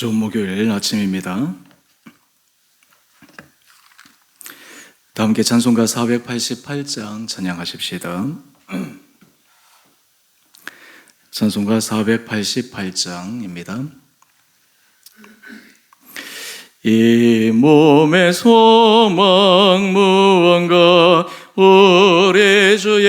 좋은 목요일 아침입니다. 다 함께 찬송가 488장 찬양하십시다. 찬송가 488장입니다. 이 몸의 소망 무언가 우리 주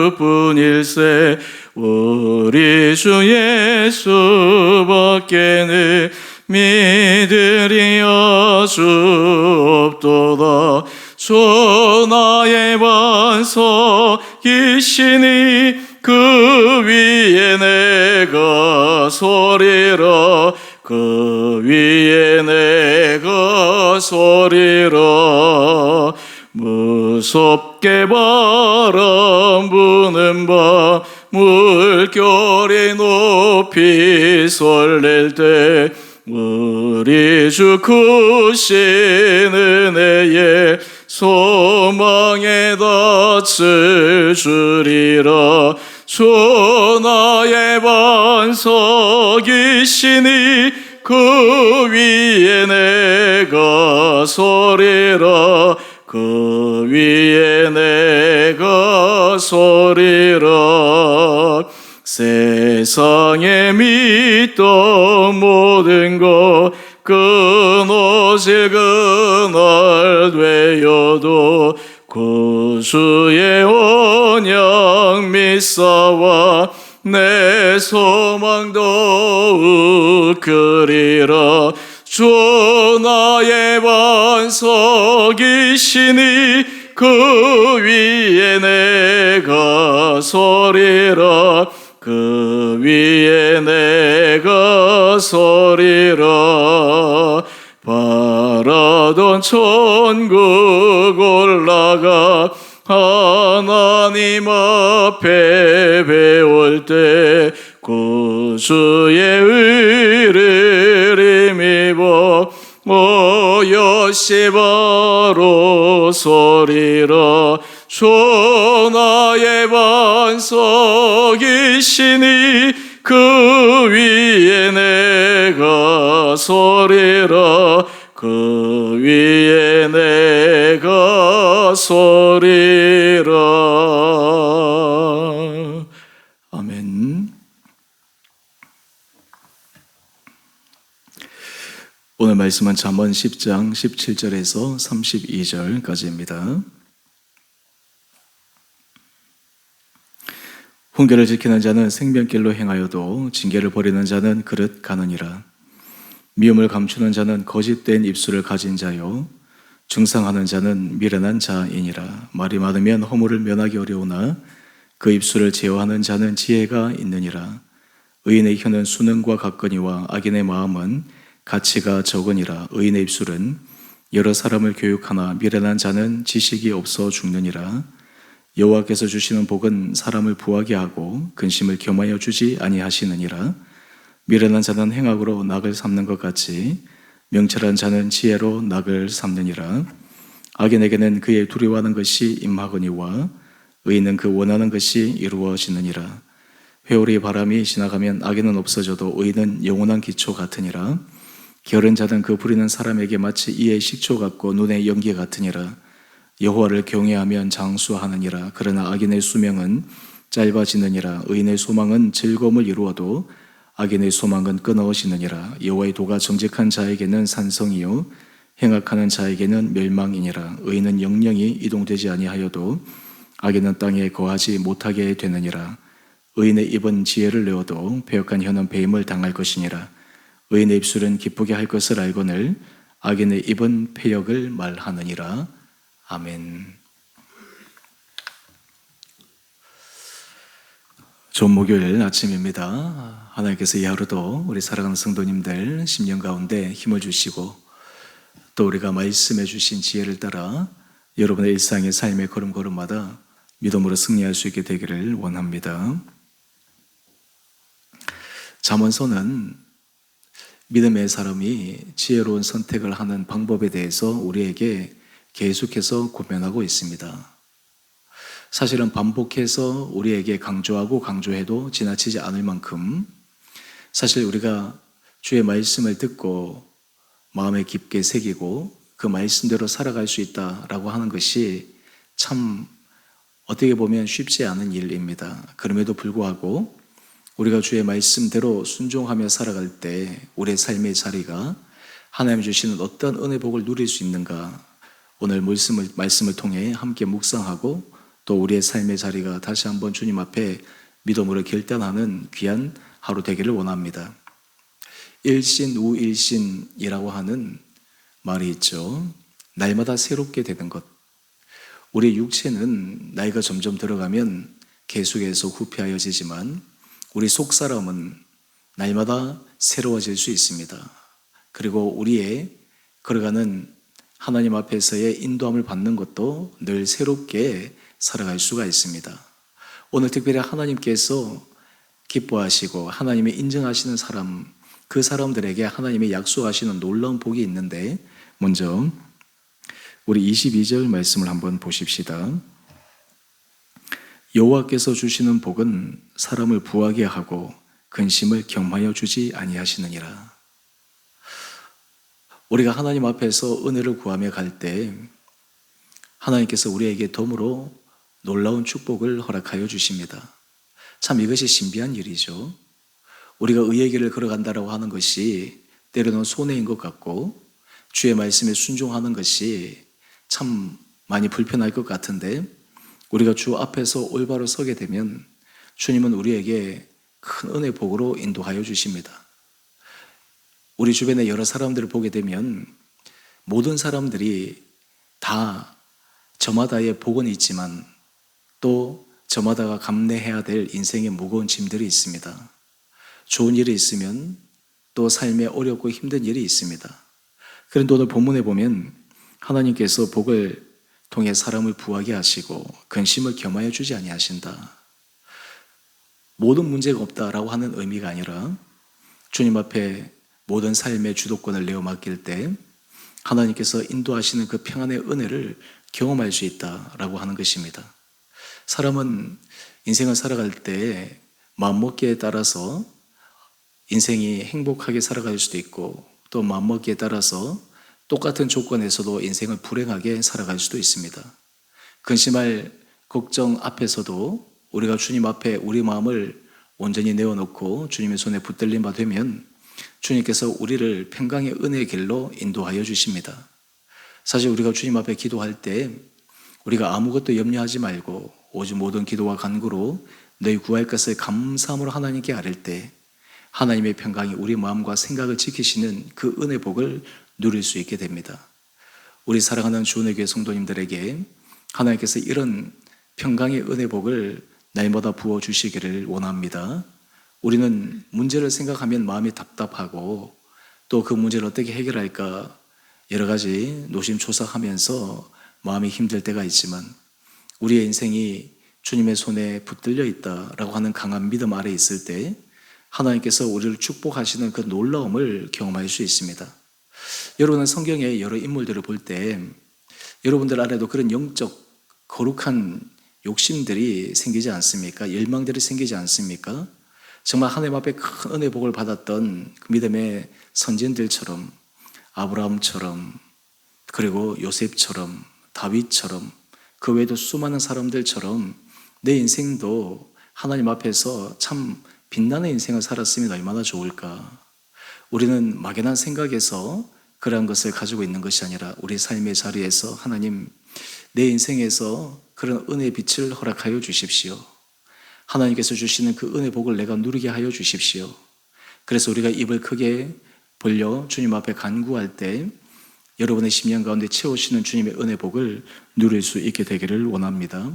예수뿐일세. 우리 주 예수밖에는 믿으리여 주 없도다. 주 나의 반석이시니 그 위에 내가 서리라. 그 위에 내가 서리라. 무섭게 바람 부는 밤 물결이 높이 설렐 때 우리 주 크신 은혜에 소망에 닻을 주리라. 주 나의 반석이시니 그 위에 내가 서리라. 그 위에 내가 서리라. 세상에 믿던 모든 것 끊어질 그날 되어도 구주의 언약 믿사와 내 소망 더욱 크리라. 주 나의 반석이시니 그 위에 내가 서리라. 그 위에 내가 서리라. 바라던 천국 올라가 하나님 앞에 배울 때 구주의 의를 힘입어 오여시 바로 서리라. 주 나의 반석이시니 그 위에 내가 서리라. 그 위에 내가 서리라. 아멘. 오늘 말씀은 잠언 10장 17절에서 32절까지입니다. 훈계를 지키는 자는 생명길로 행하여도 징계를 버리는 자는 그릇 가느니라. 미움을 감추는 자는 거짓된 입술을 가진 자요 중상하는 자는 미련한 자이니라. 말이 많으면 허물을 면하기 어려우나 그 입술을 제어하는 자는 지혜가 있느니라. 의인의 혀는 수능과 같거니와 악인의 마음은 가치가 적으니라. 의인의 입술은 여러 사람을 교육하나 미련한 자는 지식이 없어 죽느니라. 여호와께서 주시는 복은 사람을 부하게 하고 근심을 겸하여 주지 아니하시느니라. 미련한 자는 행악으로 낙을 삼는 것 같이 명철한 자는 지혜로 낙을 삼느니라. 악인에게는 그의 두려워하는 것이 임하거니와 의인은 그 원하는 것이 이루어지느니라. 회오리 바람이 지나가면 악인은 없어져도 의인은 영원한 기초 같으니라. 게으른 자는 그 부리는 사람에게 마치 이의 식초 같고 눈의 연기 같으니라. 여호와를 경외하면 장수하느니라. 그러나 악인의 수명은 짧아지느니라. 의인의 소망은 즐거움을 이루어도 악인의 소망은 끊어지느니라. 여호와의 도가 정직한 자에게는 산성이요 행악하는 자에게는 멸망이니라. 의인은 영영이 이동되지 아니하여도 악인은 땅에 거하지 못하게 되느니라. 의인의 입은 지혜를 내어도 배역한 혀는 배임을 당할 것이니라. 의인의 입술은 기쁘게 할 것을 알거늘 악인의 입은 패역을 말하느니라. 아멘. 좋은 목요일 아침입니다. 하나님께서 이 하루도 우리 사랑하는 성도님들 심령 가운데 힘을 주시고 또 우리가 말씀해 주신 지혜를 따라 여러분의 일상의 삶의 걸음걸음마다 믿음으로 승리할 수 있게 되기를 원합니다. 잠언서는 믿음의 사람이 지혜로운 선택을 하는 방법에 대해서 우리에게 계속해서 고면하고 있습니다. 사실은 반복해서 우리에게 강조하고 강조해도 지나치지 않을 만큼 사실 우리가 주의 말씀을 듣고 마음에 깊게 새기고 그 말씀대로 살아갈 수 있다라고 하는 것이 참 어떻게 보면 쉽지 않은 일입니다. 그럼에도 불구하고 우리가 주의 말씀대로 순종하며 살아갈 때 우리의 삶의 자리가 하나님 주시는 어떤 은혜 복을 누릴 수 있는가, 오늘 말씀을 통해 함께 묵상하고 또 우리의 삶의 자리가 다시 한번 주님 앞에 믿음으로 결단하는 귀한 하루 되기를 원합니다. 일신우일신이라고 하는 말이 있죠. 날마다 새롭게 되는 것. 우리 육체는 나이가 점점 들어가면 계속해서 후패하여지지만 우리 속사람은 날마다 새로워질 수 있습니다. 그리고 우리의 걸어가는 하나님 앞에서의 인도함을 받는 것도 늘 새롭게 살아갈 수가 있습니다. 오늘 특별히 하나님께서 기뻐하시고 하나님이 인정하시는 사람, 그 사람들에게 하나님이 약속하시는 놀라운 복이 있는데, 먼저 우리 22절 말씀을 한번 보십시다. 여호와께서 주시는 복은 사람을 부하게 하고 근심을 겸하여 주지 아니하시느니라. 우리가 하나님 앞에서 은혜를 구하며 갈 때 하나님께서 우리에게 덤으로 놀라운 축복을 허락하여 주십니다. 참 이것이 신비한 일이죠. 우리가 의의 길을 걸어간다고 하는 것이 때로는 손해인 것 같고 주의 말씀에 순종하는 것이 참 많이 불편할 것 같은데, 우리가 주 앞에서 올바로 서게 되면 주님은 우리에게 큰 은혜 복으로 인도하여 주십니다. 우리 주변에 여러 사람들을 보게 되면 모든 사람들이 다 저마다의 복은 있지만 또 저마다가 감내해야 될 인생의 무거운 짐들이 있습니다. 좋은 일이 있으면 또 삶에 어렵고 힘든 일이 있습니다. 그런데 오늘 본문에 보면 하나님께서 복을 통해 사람을 부하게 하시고 근심을 겸하여 주지 아니하신다. 모든 문제가 없다라고 하는 의미가 아니라 주님 앞에 모든 삶의 주도권을 내어 맡길 때 하나님께서 인도하시는 그 평안의 은혜를 경험할 수 있다라고 하는 것입니다. 사람은 인생을 살아갈 때 마음먹기에 따라서 인생이 행복하게 살아갈 수도 있고 또 마음먹기에 따라서 똑같은 조건에서도 인생을 불행하게 살아갈 수도 있습니다. 근심할 걱정 앞에서도 우리가 주님 앞에 우리 마음을 온전히 내어놓고 주님의 손에 붙들린 바 되면 주님께서 우리를 평강의 은혜의 길로 인도하여 주십니다. 사실 우리가 주님 앞에 기도할 때 우리가 아무것도 염려하지 말고 오직 모든 기도와 간구로 너희 구할 것을 감사함으로 하나님께 아뢰 때 하나님의 평강이 우리 마음과 생각을 지키시는 그 은혜 복을 누릴 수 있게 됩니다. 우리 사랑하는 주은혜 교회 성도님들에게 하나님께서 이런 평강의 은혜 복을 날마다 부어주시기를 원합니다. 우리는 문제를 생각하면 마음이 답답하고 또 그 문제를 어떻게 해결할까 여러 가지 노심초사하면서 마음이 힘들 때가 있지만 우리의 인생이 주님의 손에 붙들려 있다라고 하는 강한 믿음 아래 있을 때 하나님께서 우리를 축복하시는 그 놀라움을 경험할 수 있습니다. 여러분은 성경의 여러 인물들을 볼 때 여러분들 안에도 그런 영적 거룩한 욕심들이 생기지 않습니까? 열망들이 생기지 않습니까? 정말 하나님 앞에 큰 은혜 복을 받았던 그 믿음의 선진들처럼 아브라함처럼 그리고 요셉처럼 다윗처럼 그 외에도 수많은 사람들처럼 내 인생도 하나님 앞에서 참 빛나는 인생을 살았으면 얼마나 좋을까. 우리는 막연한 생각에서 그러한 것을 가지고 있는 것이 아니라 우리 삶의 자리에서 하나님 내 인생에서 그런 은혜의 빛을 허락하여 주십시오. 하나님께서 주시는 그 은혜 복을 내가 누리게 하여 주십시오. 그래서 우리가 입을 크게 벌려 주님 앞에 간구할 때 여러분의 심령 가운데 채우시는 주님의 은혜 복을 누릴 수 있게 되기를 원합니다.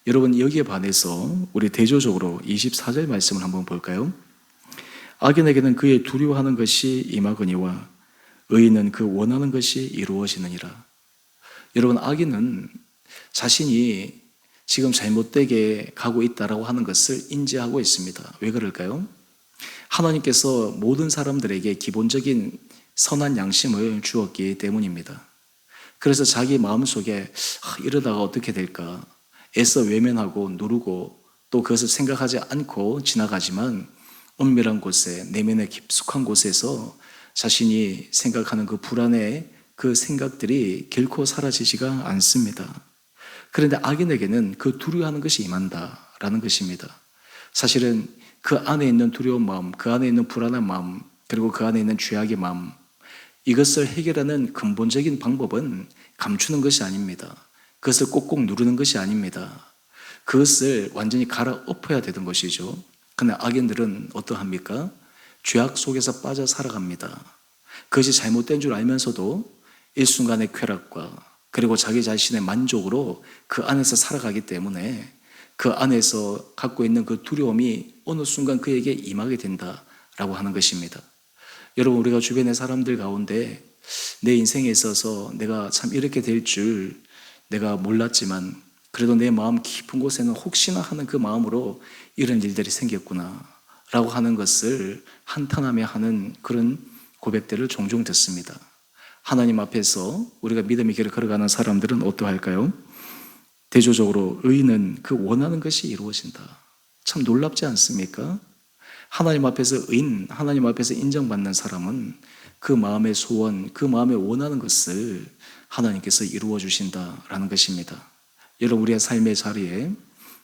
여러분 여기에 반해서 우리 대조적으로 24절 말씀을 한번 볼까요? 악인에게는 그의 두려워하는 것이 임하거니와 의인은 그 원하는 것이 이루어지느니라. 여러분 악인은 자신이 지금 잘못되게 가고 있다라고 하는 것을 인지하고 있습니다. 왜 그럴까요? 하나님께서 모든 사람들에게 기본적인 선한 양심을 주었기 때문입니다. 그래서 자기 마음속에 이러다가 어떻게 될까? 애써 외면하고 누르고 또 그것을 생각하지 않고 지나가지만 은밀한 곳에 내면의 깊숙한 곳에서 자신이 생각하는 그 불안의 그 생각들이 결코 사라지지가 않습니다. 그런데 악인에게는 그 두려워하는 것이 임한다라는 것입니다. 사실은 그 안에 있는 두려운 마음, 그 안에 있는 불안한 마음, 그리고 그 안에 있는 죄악의 마음, 이것을 해결하는 근본적인 방법은 감추는 것이 아닙니다. 그것을 꼭꼭 누르는 것이 아닙니다. 그것을 완전히 갈아엎어야 되는 것이죠. 그러나 악인들은 어떠합니까? 죄악 속에서 빠져 살아갑니다. 그것이 잘못된 줄 알면서도 일순간의 쾌락과 그리고 자기 자신의 만족으로 그 안에서 살아가기 때문에 그 안에서 갖고 있는 그 두려움이 어느 순간 그에게 임하게 된다라고 하는 것입니다. 여러분, 우리가 주변의 사람들 가운데 내 인생에 있어서 내가 참 이렇게 될 줄 내가 몰랐지만 그래도 내 마음 깊은 곳에는 혹시나 하는 그 마음으로 이런 일들이 생겼구나 라고 하는 것을 한탄하며 하는 그런 고백들을 종종 듣습니다. 하나님 앞에서 우리가 믿음의 길을 걸어가는 사람들은 어떠할까요? 대조적으로 의인은 그 원하는 것이 이루어진다. 참 놀랍지 않습니까? 하나님 앞에서 의인, 하나님 앞에서 인정받는 사람은 그 마음의 소원, 그 마음에 원하는 것을 하나님께서 이루어 주신다라는 것입니다. 여러분, 우리의 삶의 자리에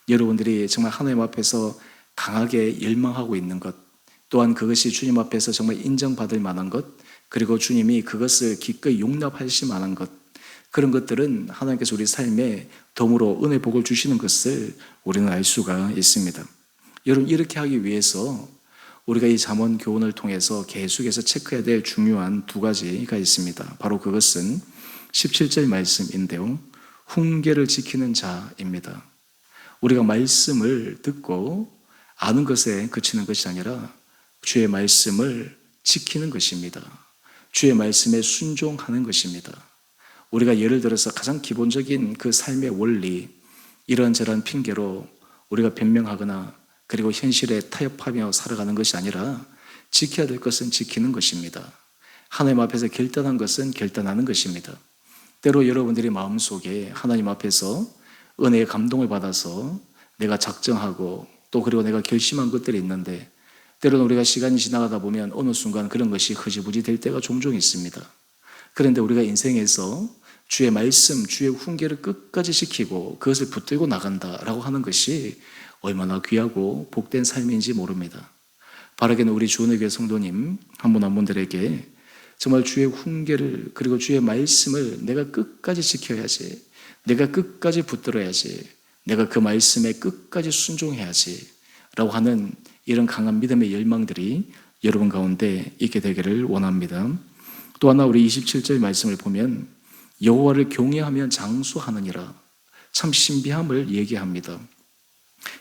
여러분들이 정말 하나님 앞에서 강하게 열망하고 있는 것, 또한 그것이 주님 앞에서 정말 인정받을 만한 것, 그리고 주님이 그것을 기꺼이 용납하실 만한 것, 그런 것들은 하나님께서 우리 삶에 덤으로 은혜 복을 주시는 것을 우리는 알 수가 있습니다. 여러분, 이렇게 하기 위해서 우리가 이 잠언 교훈을 통해서 계속해서 체크해야 될 중요한 두 가지가 있습니다. 바로 그것은 17절 말씀인데요. 훈계를 지키는 자입니다. 우리가 말씀을 듣고 아는 것에 그치는 것이 아니라 주의 말씀을 지키는 것입니다. 주의 말씀에 순종하는 것입니다. 우리가 예를 들어서 가장 기본적인 그 삶의 원리, 이런저런 핑계로 우리가 변명하거나 그리고 현실에 타협하며 살아가는 것이 아니라 지켜야 될 것은 지키는 것입니다. 하나님 앞에서 결단한 것은 결단하는 것입니다. 때로 여러분들이 마음속에 하나님 앞에서 은혜의 감동을 받아서 내가 작정하고 또 그리고 내가 결심한 것들이 있는데 때로는 우리가 시간이 지나가다 보면 어느 순간 그런 것이 흐지부지 될 때가 종종 있습니다. 그런데 우리가 인생에서 주의 말씀, 주의 훈계를 끝까지 지키고 그것을 붙들고 나간다라고 하는 것이 얼마나 귀하고 복된 삶인지 모릅니다. 바라기는 우리 주은혜 교회 성도님 한 분 한 분들에게 정말 주의 훈계를 그리고 주의 말씀을 내가 끝까지 지켜야지, 내가 끝까지 붙들어야지, 내가 그 말씀에 끝까지 순종해야지 라고 하는 이런 강한 믿음의 열망들이 여러분 가운데 있게 되기를 원합니다. 또 하나 우리 27절 말씀을 보면 여호와를 경외하면 장수하느니라, 참 신비함을 얘기합니다.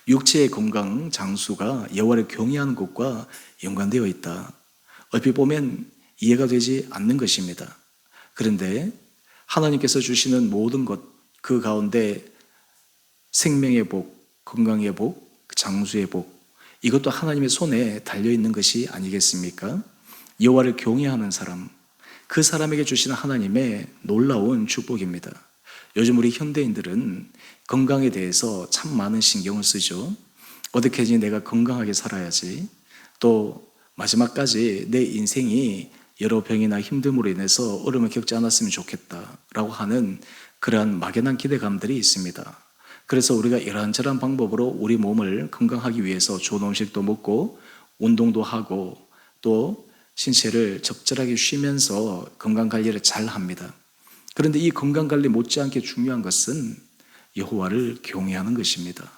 육체의 건강 장수가 여호와를 경외하는 것과 연관되어 있다. 얼핏 보면 이해가 되지 않는 것입니다. 그런데 하나님께서 주시는 모든 것, 그 가운데 생명의 복, 건강의 복, 장수의 복, 이것도 하나님의 손에 달려있는 것이 아니겠습니까? 여호와를 경외하는 사람, 그 사람에게 주시는 하나님의 놀라운 축복입니다. 요즘 우리 현대인들은 건강에 대해서 참 많은 신경을 쓰죠. 어떻게 해야지 내가 건강하게 살아야지, 또 마지막까지 내 인생이 여러 병이나 힘듦으로 인해서 어려움을 겪지 않았으면 좋겠다라고 하는 그러한 막연한 기대감들이 있습니다. 그래서 우리가 이러한저러한 방법으로 우리 몸을 건강하기 위해서 좋은 음식도 먹고 운동도 하고 또 신체를 적절하게 쉬면서 건강관리를 잘 합니다. 그런데 이 건강관리 못지않게 중요한 것은 여호와를 경외하는 것입니다.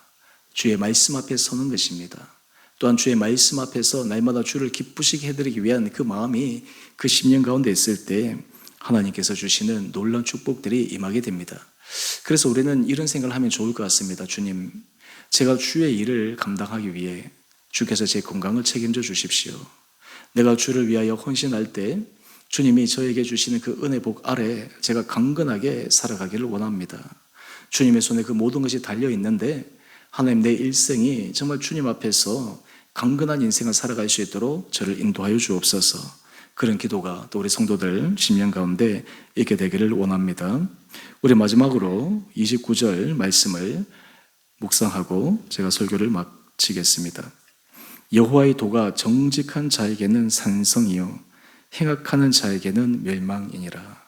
주의 말씀 앞에 서는 것입니다. 또한 주의 말씀 앞에서 날마다 주를 기쁘시게 해드리기 위한 그 마음이 그 10년 가운데 있을 때 하나님께서 주시는 놀라운 축복들이 임하게 됩니다. 그래서 우리는 이런 생각을 하면 좋을 것 같습니다. 주님, 제가 주의 일을 감당하기 위해 주께서 제 건강을 책임져 주십시오. 내가 주를 위하여 헌신할 때 주님이 저에게 주시는 그 은혜 복 아래 제가 강건하게 살아가기를 원합니다. 주님의 손에 그 모든 것이 달려 있는데 하나님, 내 일생이 정말 주님 앞에서 강건한 인생을 살아갈 수 있도록 저를 인도하여 주옵소서. 그런 기도가 또 우리 성도들 10년 가운데 있게 되기를 원합니다. 우리 마지막으로 29절 말씀을 묵상하고 제가 설교를 마치겠습니다. 여호와의 도가 정직한 자에게는 산성이요 행악하는 자에게는 멸망이니라.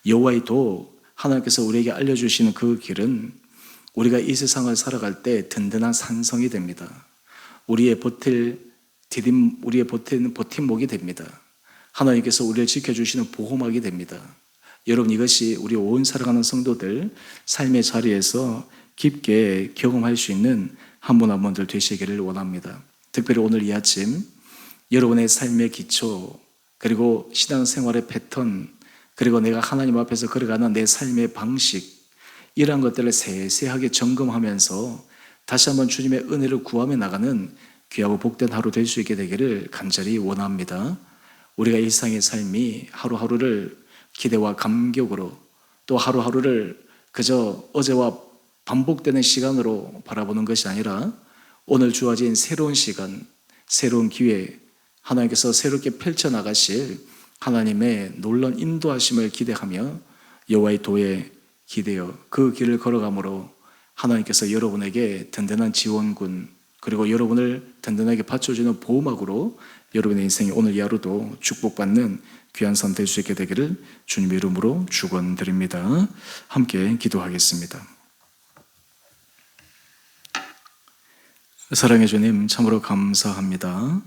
여호와의 도, 하나님께서 우리에게 알려주시는 그 길은 우리가 이 세상을 살아갈 때 든든한 산성이 됩니다. 우리의 버팀목이 됩니다. 하나님께서 우리를 지켜주시는 보호막이 됩니다. 여러분, 이것이 우리 온 살아가는 성도들 삶의 자리에서 깊게 경험할 수 있는 한 분 한 분들 되시기를 원합니다. 특별히 오늘 이 아침 여러분의 삶의 기초, 그리고 신앙생활의 패턴, 그리고 내가 하나님 앞에서 걸어가는 내 삶의 방식, 이러한 것들을 세세하게 점검하면서 다시 한번 주님의 은혜를 구하며 나가는 귀하고 복된 하루 될 수 있게 되기를 간절히 원합니다. 우리가 일상의 삶이 하루하루를 기대와 감격으로, 또 하루하루를 그저 어제와 반복되는 시간으로 바라보는 것이 아니라 오늘 주어진 새로운 시간, 새로운 기회, 하나님께서 새롭게 펼쳐나가실 하나님의 놀라운 인도하심을 기대하며 여호와의 도에 기대어 그 길을 걸어가므로 하나님께서 여러분에게 든든한 지원군, 그리고 여러분을 든든하게 받쳐주는 보호막으로 여러분의 인생이 오늘 이 하루도 축복받는 귀한 삶 될 수 있게 되기를 주님의 이름으로 축원드립니다. 함께 기도하겠습니다. 사랑해 주님, 참으로 감사합니다.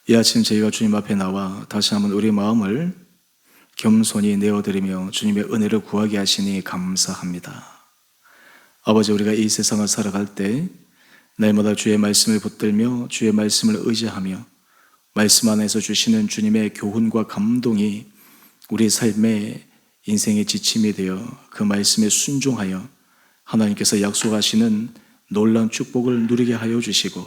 이 아침 저희가 주님 앞에 나와 다시 한번 우리 마음을 겸손히 내어드리며 주님의 은혜를 구하게 하시니 감사합니다. 아버지, 우리가 이 세상을 살아갈 때 날마다 주의 말씀을 붙들며 주의 말씀을 의지하며 말씀 안에서 주시는 주님의 교훈과 감동이 우리 삶의 인생의 지침이 되어 그 말씀에 순종하여 하나님께서 약속하시는 놀라운 축복을 누리게 하여 주시고,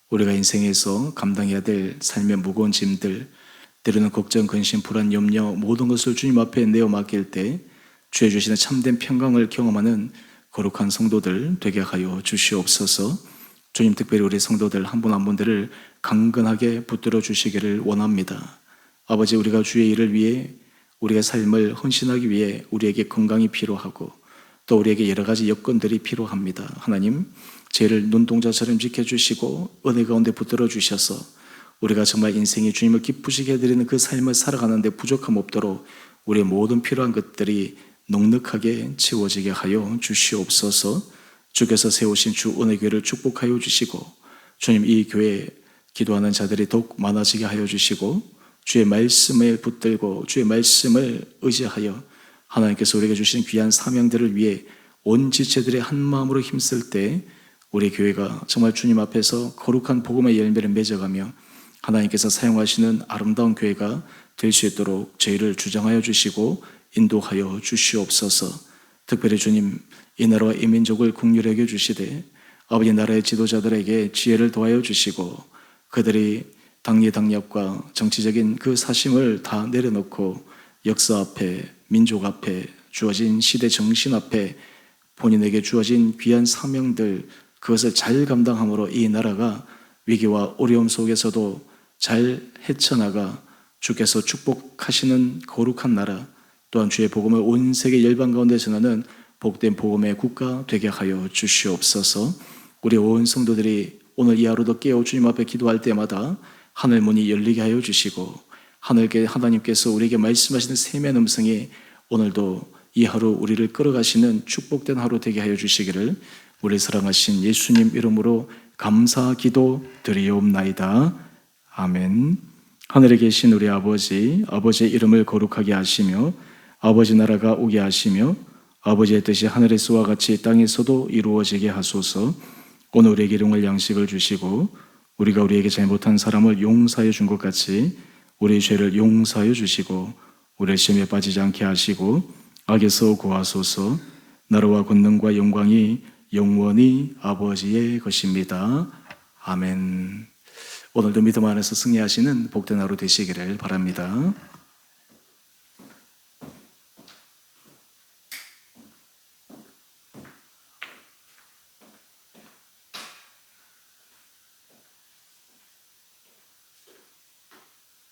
우리가 인생에서 감당해야 될 삶의 무거운 짐들, 때로는 걱정, 근심, 불안, 염려 모든 것을 주님 앞에 내어 맡길 때 주의 주시는 참된 평강을 경험하는 거룩한 성도들 되게 하여 주시옵소서. 주님, 특별히 우리 성도들 한 분 한 분들을 강건하게 붙들어 주시기를 원합니다. 아버지, 우리가 주의 일을 위해, 우리의 삶을 헌신하기 위해 우리에게 건강이 필요하고 또 우리에게 여러 가지 여건들이 필요합니다. 하나님, 죄를 눈동자처럼 지켜주시고 은혜 가운데 붙들어 주셔서 우리가 정말 인생이 주님을 기쁘시게 해드리는 그 삶을 살아가는데 부족함 없도록 우리의 모든 필요한 것들이 넉넉하게 채워지게 하여 주시옵소서. 주께서 세우신 주 은혜교회를 축복하여 주시고, 주님, 이 교회에 기도하는 자들이 더욱 많아지게 하여 주시고, 주의 말씀에 붙들고 주의 말씀을 의지하여 하나님께서 우리에게 주신 귀한 사명들을 위해 온 지체들의 한 마음으로 힘쓸 때 우리 교회가 정말 주님 앞에서 거룩한 복음의 열매를 맺어가며 하나님께서 사용하시는 아름다운 교회가 될 수 있도록 저희를 주장하여 주시고 인도하여 주시옵소서. 특별히 주님, 이 나라와 이 민족을 긍휼히 여겨 주시되 아버지 나라의 지도자들에게 지혜를 더하여 주시고 그들이 당리당략과 정치적인 그 사심을 다 내려놓고 역사 앞에, 민족 앞에, 주어진 시대 정신 앞에 본인에게 주어진 귀한 사명들, 그것을 잘 감당함으로 이 나라가 위기와 어려움 속에서도 잘 헤쳐나가 주께서 축복하시는 거룩한 나라, 또한 주의 복음을 온 세계 열방 가운데 전하는 복된 복음의 국가 되게 하여 주시옵소서. 우리 온 성도들이 오늘 이 하루도 깨어 주님 앞에 기도할 때마다 하늘 문이 열리게 하여 주시고, 하나님께서 우리에게 말씀하시는 세미한 음성이 오늘도 이 하루 우리를 끌어가시는 축복된 하루 되게 하여 주시기를 우리 사랑하신 예수님 이름으로 감사 기도 드리옵나이다. 아멘. 하늘에 계신 우리 아버지, 아버지의 이름을 거룩하게 하시며 아버지 나라가 오게 하시며 아버지의 뜻이 하늘에서와 같이 땅에서도 이루어지게 하소서. 오늘 우리에게 일용할 양식을 주시고 우리가 우리에게 잘못한 사람을 용서하여 준 것 같이 우리의 죄를 용서하여 주시고 우리의 시험에 빠지지 않게 하시고 악에서 구하소서. 나라와 권능과 영광이 영원히 아버지의 것입니다. 아멘. 오늘도 믿음 안에서 승리하시는 복된 하루 되시기를 바랍니다.